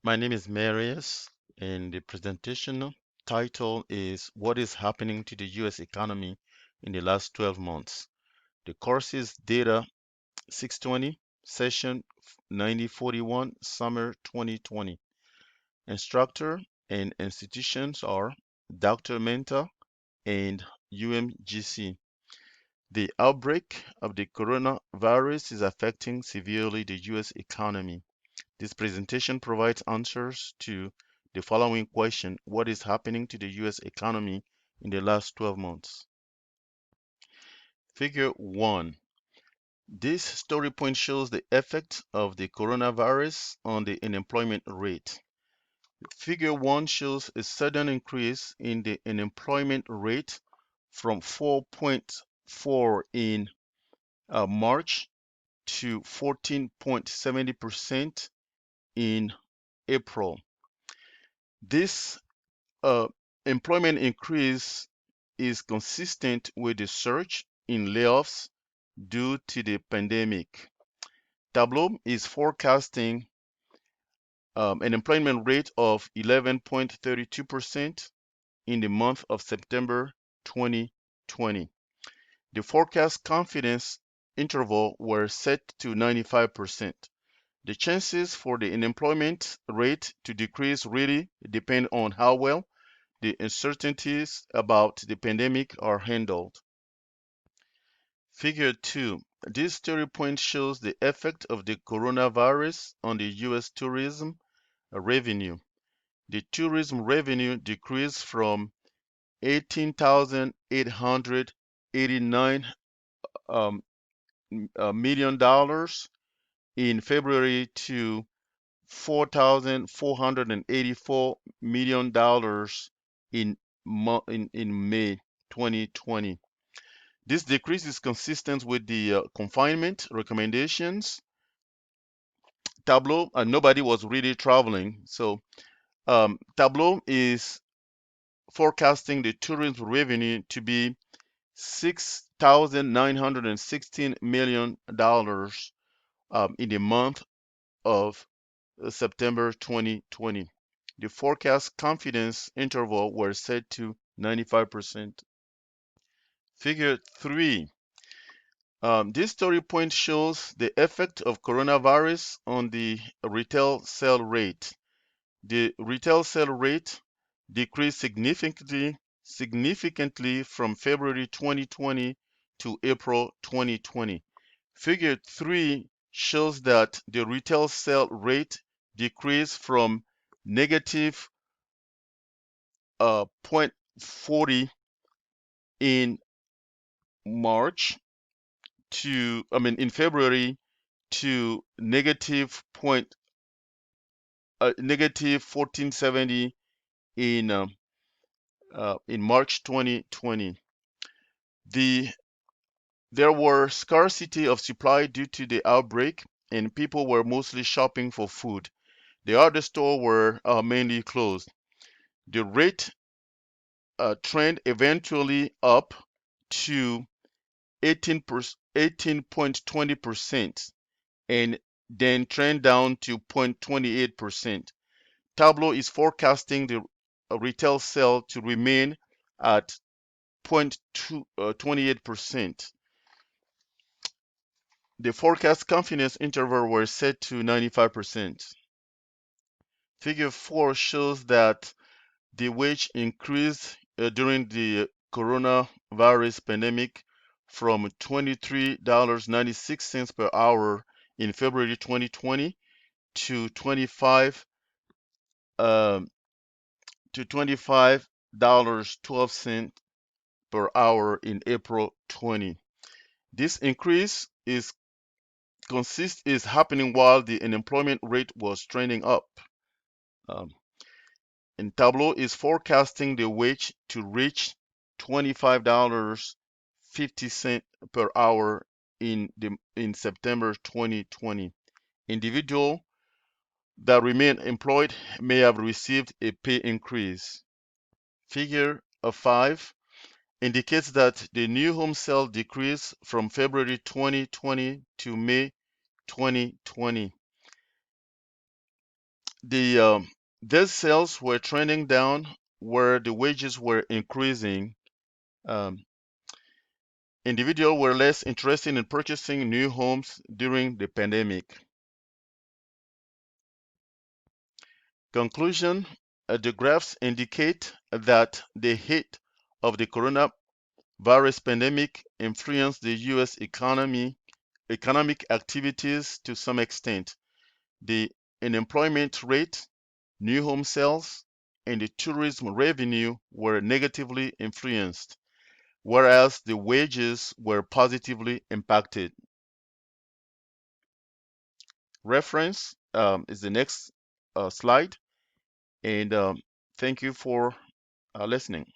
My name is Marius, and the presentation title is What is Happening to the US Economy in the Last 12 Months? The course is Data 620, Session 9041, Summer 2020. Instructor and institutions are Dr. Menta and UMGC. The outbreak of the coronavirus is affecting severely the US economy. This presentation provides answers to the following question: what is happening to the US economy in the last 12 months? Figure 1. This story point shows the effect of the coronavirus on the unemployment rate. Figure 1 shows a sudden increase in the unemployment rate from 4.4 in March to 14.70% in April. This uh, employment increase is consistent with the surge in layoffs due to the pandemic. Tableau is forecasting an employment rate of 11.32% in the month of September 2020. The forecast confidence interval were set to 95%. The chances for the unemployment rate to decrease really depend on how well the uncertainties about the pandemic are handled. Figure 2. This story point shows the effect of the coronavirus on the U.S. tourism revenue. The tourism revenue decreased from $18,889 um, million in February to $4,484 million in May 2020. This decrease is consistent with the confinement recommendations. Tableau, nobody was really traveling. So Tableau is forecasting the tourism revenue to be $6,916 million in the month of September 2020. The forecast confidence interval were set to 95%. Figure 3. This story point shows the effect of coronavirus on the retail sale rate. The retail sale rate decreased significantly from February 2020 to April 2020. Figure 3 shows that the retail sale rate decreased from negative 0.40 in March in February to negative 1470 in March 2020. There were scarcity of supply due to the outbreak, and people were mostly shopping for food. The other stores were mainly closed. The rate trend eventually up to 18.20% and then trend down to 0.28%. Tableau is forecasting the retail sale to remain at 0.28%. The forecast confidence interval were set to 95%. Figure 4 shows that the wage increased during the coronavirus pandemic from $23.96 per hour in February 2020 to 25 um, to $25.12 per hour in April 20. This increase is happening while the unemployment rate was trending up. Um, and Tableau is forecasting the wage to reach $25.50 per hour in September 2020. Individuals that remain employed may have received a pay increase. Figure 5 indicates that the new home sale decreased from February 2020 to May 2020. The These sales were trending down where the wages were increasing. Um, Individuals were less interested in purchasing new homes during the pandemic. Conclusion: the graphs indicate that the hit of the coronavirus pandemic influenced the U.S. economic activities to some extent. The unemployment rate, new home sales, and the tourism revenue were negatively influenced, whereas the wages were positively impacted. Reference is the next slide, and thank you for listening.